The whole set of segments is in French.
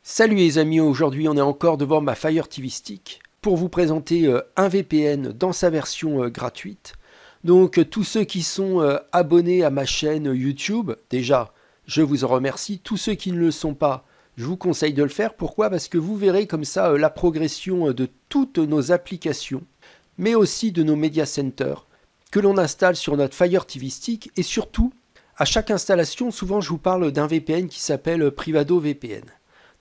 Salut les amis, aujourd'hui on est encore devant ma Fire TV Stick pour vous présenter un VPN dans sa version gratuite. Donc tous ceux qui sont abonnés à ma chaîne YouTube, déjà je vous en remercie. Tous ceux qui ne le sont pas, je vous conseille de le faire. Pourquoi? Parce que vous verrez comme ça la progression de toutes nos applications, mais aussi de nos media centers que l'on installe sur notre Fire TV Stick. Et surtout, à chaque installation, souvent je vous parle d'un VPN qui s'appelle Privado VPN.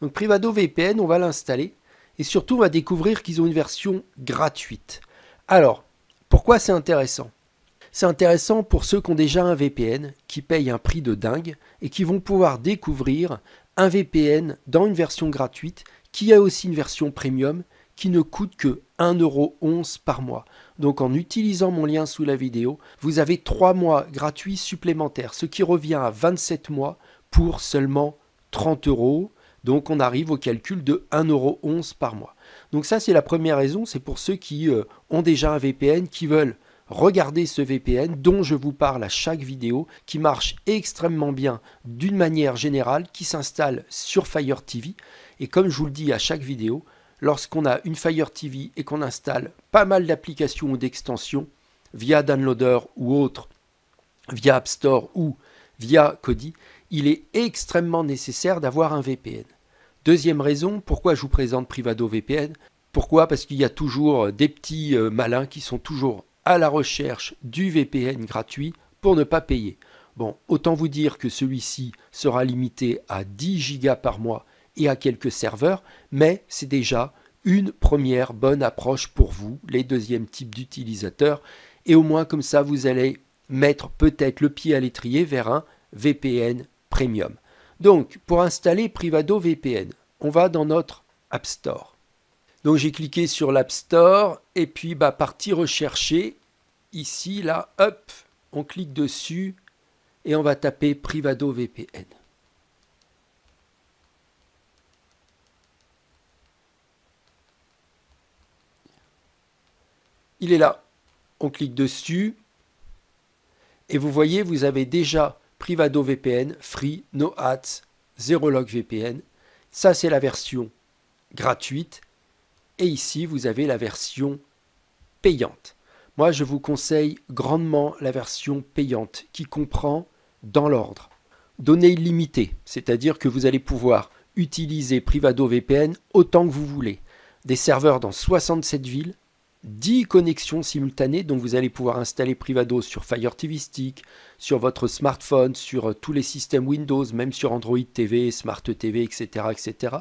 Donc Privado VPN, on va l'installer et surtout on va découvrir qu'ils ont une version gratuite. Alors, pourquoi c'est intéressant? C'est intéressant pour ceux qui ont déjà un VPN, qui payent un prix de dingue et qui vont pouvoir découvrir un VPN dans une version gratuite qui a aussi une version premium qui ne coûte que 1,11 € par mois. Donc en utilisant mon lien sous la vidéo, vous avez 3 mois gratuits supplémentaires, ce qui revient à 27 mois pour seulement 30 €. Donc on arrive au calcul de 1,11 € par mois. Donc ça c'est la première raison, c'est pour ceux qui ont déjà un VPN, qui veulent regarder ce VPN dont je vous parle à chaque vidéo, qui marche extrêmement bien d'une manière générale, qui s'installe sur Fire TV. Et comme je vous le dis à chaque vidéo, lorsqu'on a une Fire TV et qu'on installe pas mal d'applications ou d'extensions via Downloader ou autre, via App Store ou via Kodi, il est extrêmement nécessaire d'avoir un VPN. Deuxième raison, pourquoi je vous présente Privado VPN? Pourquoi? Parce qu'il y a toujours des petits malins qui sont toujours à la recherche du VPN gratuit pour ne pas payer. Bon, autant vous dire que celui-ci sera limité à 10 gigas par mois et à quelques serveurs, mais c'est déjà une première bonne approche pour vous, les deuxièmes types d'utilisateurs, et au moins comme ça vous allez mettre peut-être le pied à l'étrier vers un VPN Premium. Donc, pour installer Privado VPN, on va dans notre App Store. Donc, j'ai cliqué sur l'App Store et puis partie rechercher. Ici, là, hop, on clique dessus et on va taper Privado VPN. Il est là. On clique dessus et vous voyez, vous avez déjà Privado VPN, free, no ads, 0 log VPN. Ça, c'est la version gratuite. Et ici, vous avez la version payante. Moi, je vous conseille grandement la version payante qui comprend, dans l'ordre, données illimitées, c'est-à-dire que vous allez pouvoir utiliser Privado VPN autant que vous voulez. Des serveurs dans 67 villes, 10 connexions simultanées, donc vous allez pouvoir installer Privado sur Fire TV Stick, sur votre smartphone, sur tous les systèmes Windows, même sur Android TV, Smart TV, etc. etc.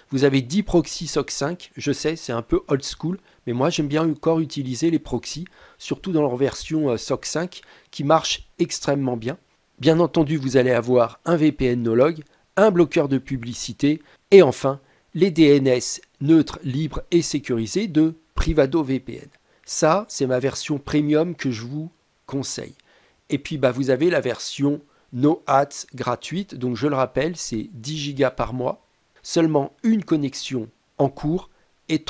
Vous avez 10 proxys SOC 5, je sais, c'est un peu old school, mais moi j'aime bien encore utiliser les proxys, surtout dans leur version SOC 5, qui marche extrêmement bien. Bien entendu, vous allez avoir un VPN no-log, un bloqueur de publicité, et enfin, les DNS neutres, libres et sécurisés de Privado VPN. Ça, c'est ma version premium que je vous conseille. Et puis, vous avez la version No Ads gratuite. Donc, je le rappelle, c'est 10 gigas par mois, seulement une connexion en cours et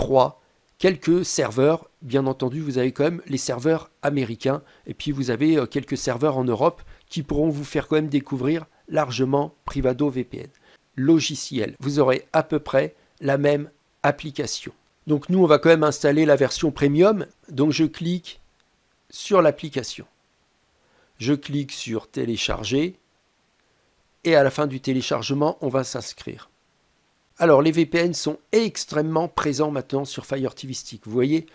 quelques serveurs. Bien entendu, vous avez quand même les serveurs américains et puis vous avez quelques serveurs en Europe qui pourront vous faire quand même découvrir largement Privado VPN. Logiciel, vous aurez à peu près la même application. Donc nous, on va quand même installer la version premium. Donc je clique sur l'application. Je clique sur télécharger. Et à la fin du téléchargement, on va s'inscrire. Alors les VPN sont extrêmement présents maintenant sur Fire TV Stick. Vous voyez,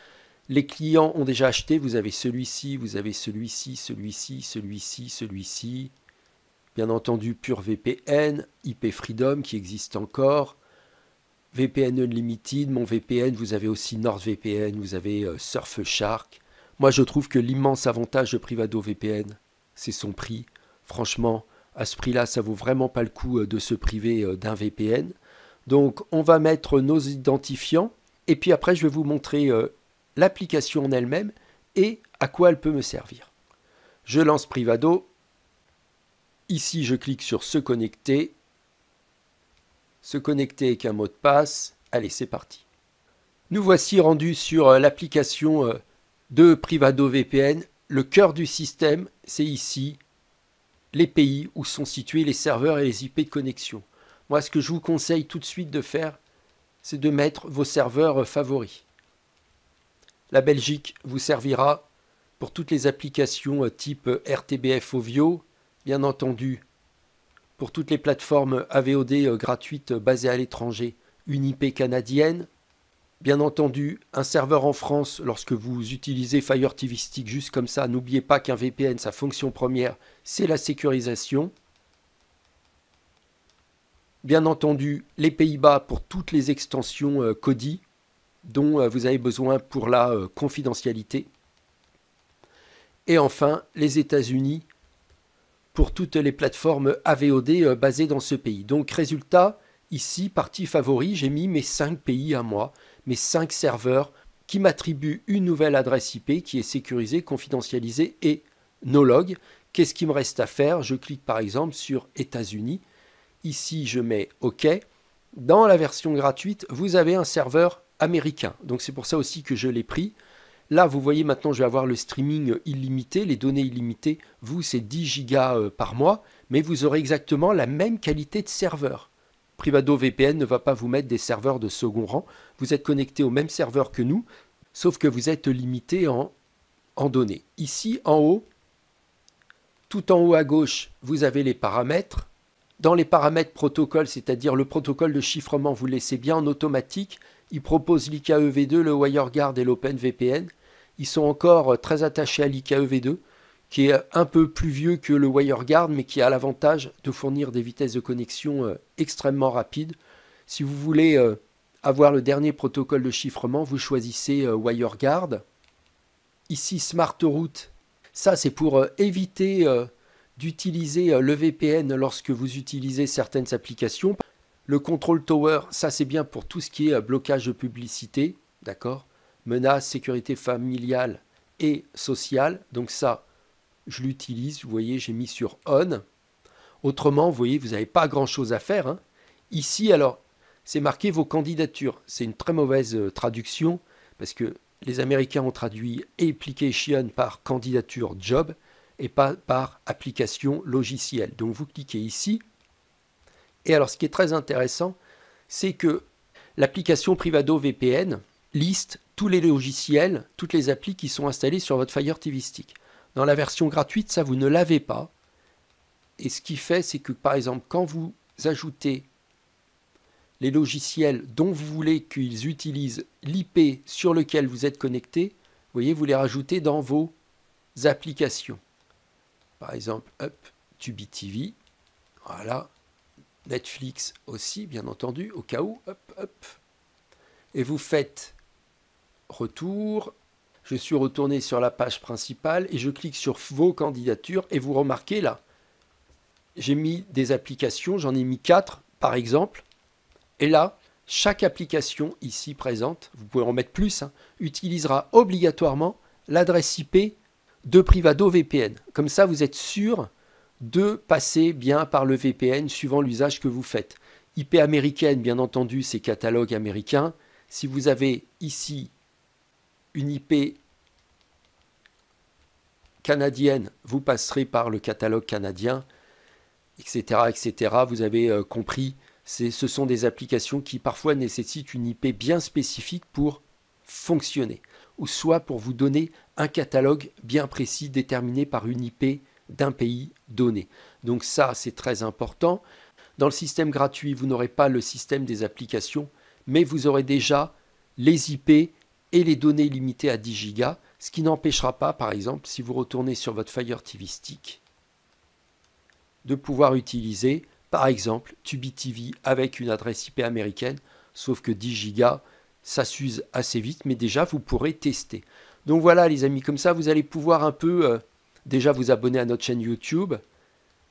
les clients ont déjà acheté. Vous avez celui-ci, vous avez celui-ci, celui-ci, celui-ci, celui-ci. Bien entendu, PureVPN, IP Freedom qui existe encore. VPN Unlimited, mon VPN, vous avez aussi NordVPN, vous avez Surfshark. Moi, je trouve que l'immense avantage de Privado VPN, c'est son prix. Franchement, à ce prix-là, ça vaut vraiment pas le coup de se priver d'un VPN. Donc, on va mettre nos identifiants. Et puis après, je vais vous montrer l'application en elle-même et à quoi elle peut me servir. Je lance Privado. Ici, je clique sur se connecter. Se connecter avec un mot de passe. Allez, c'est parti. Nous voici rendus sur l'application de Privado VPN. Le cœur du système, c'est ici les pays où sont situés les serveurs et les IP de connexion. Moi, ce que je vous conseille tout de suite de faire, c'est de mettre vos serveurs favoris. La Belgique vous servira pour toutes les applications type RTBF Ovio, bien entendu, pour toutes les plateformes AVOD gratuites basées à l'étranger, une IP canadienne. Bien entendu, un serveur en France, lorsque vous utilisez Fire TV Stick juste comme ça, n'oubliez pas qu'un VPN, sa fonction première, c'est la sécurisation. Bien entendu, les Pays-Bas pour toutes les extensions Kodi dont vous avez besoin pour la confidentialité. Et enfin, les États-Unis pour toutes les plateformes AVOD basées dans ce pays. Donc résultat, ici, partie favori, j'ai mis mes 5 pays à moi, mes 5 serveurs qui m'attribuent une nouvelle adresse IP qui est sécurisée, confidentialisée et no log. Qu'est-ce qu'il me reste à faire? Je clique par exemple sur États-Unis. Ici, je mets OK. Dans la version gratuite, vous avez un serveur américain. Donc c'est pour ça aussi que je l'ai pris. Là, vous voyez maintenant, je vais avoir le streaming illimité, les données illimitées. Vous, c'est 10 gigas par mois, mais vous aurez exactement la même qualité de serveur. Privado VPN ne va pas vous mettre des serveurs de second rang. Vous êtes connecté au même serveur que nous, sauf que vous êtes limité en données. Ici, en haut, tout en haut à gauche, vous avez les paramètres. Dans les paramètres protocole, c'est-à-dire le protocole de chiffrement, vous le laissez bien en automatique. Il propose l'IKEv2, le WireGuard et l'OpenVPN. Ils sont encore très attachés à l'IKEv2, qui est un peu plus vieux que le WireGuard, mais qui a l'avantage de fournir des vitesses de connexion extrêmement rapides. Si vous voulez avoir le dernier protocole de chiffrement, vous choisissez WireGuard. Ici, Smart Route, ça c'est pour éviter d'utiliser le VPN lorsque vous utilisez certaines applications. Le Control Tower, ça c'est bien pour tout ce qui est blocage de publicité, d'accord? Menaces, sécurité familiale et sociale. Donc ça, je l'utilise. Vous voyez, j'ai mis sur On. Autrement, vous voyez, vous n'avez pas grand-chose à faire, hein. Ici, alors, c'est marqué vos candidatures. C'est une très mauvaise traduction parce que les Américains ont traduit application par candidature job et pas par application logicielle. Donc vous cliquez ici. Et alors ce qui est très intéressant, c'est que l'application Privado VPN liste tous les logiciels, toutes les applis qui sont installées sur votre Fire TV Stick. Dans la version gratuite, ça vous ne l'avez pas. Et ce qui fait, c'est que par exemple, quand vous ajoutez les logiciels dont vous voulez qu'ils utilisent l'IP sur lequel vous êtes connecté, vous voyez, vous les rajoutez dans vos applications. Par exemple, Tubi TV, voilà. Netflix aussi, bien entendu, au cas où. Et vous faites retour. Je suis retourné sur la page principale et je clique sur vos candidatures. Et vous remarquez là, j'ai mis des applications, j'en ai mis 4 par exemple. Et là, chaque application ici présente, vous pouvez en mettre plus, hein, utilisera obligatoirement l'adresse IP de Privado VPN. Comme ça, vous êtes sûr de passer bien par le VPN suivant l'usage que vous faites. IP américaine, bien entendu, c'est catalogue américain. Si vous avez ici une IP canadienne, vous passerez par le catalogue canadien, etc. etc. Vous avez compris, ce sont des applications qui parfois nécessitent une IP bien spécifique pour fonctionner, ou soit pour vous donner un catalogue bien précis déterminé par une IP d'un pays donné. Donc ça, c'est très important. Dans le système gratuit, vous n'aurez pas le système des applications, mais vous aurez déjà les IP et les données limitées à 10 gigas, ce qui n'empêchera pas, par exemple, si vous retournez sur votre Fire TV Stick, de pouvoir utiliser, par exemple, Tubi TV avec une adresse IP américaine, sauf que 10 gigas, ça s'use assez vite, mais déjà, vous pourrez tester. Donc voilà, les amis, comme ça, vous allez pouvoir un peu... déjà vous abonner à notre chaîne YouTube,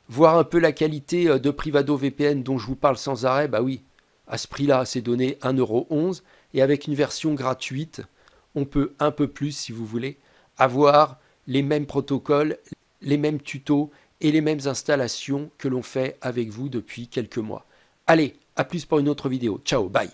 voir un peu la qualité de Privado VPN dont je vous parle sans arrêt. Bah oui, à ce prix-là, c'est donné 1,11 € et avec une version gratuite, on peut un peu plus, si vous voulez, avoir les mêmes protocoles, les mêmes tutos et les mêmes installations que l'on fait avec vous depuis quelques mois. Allez, à plus pour une autre vidéo. Ciao, bye.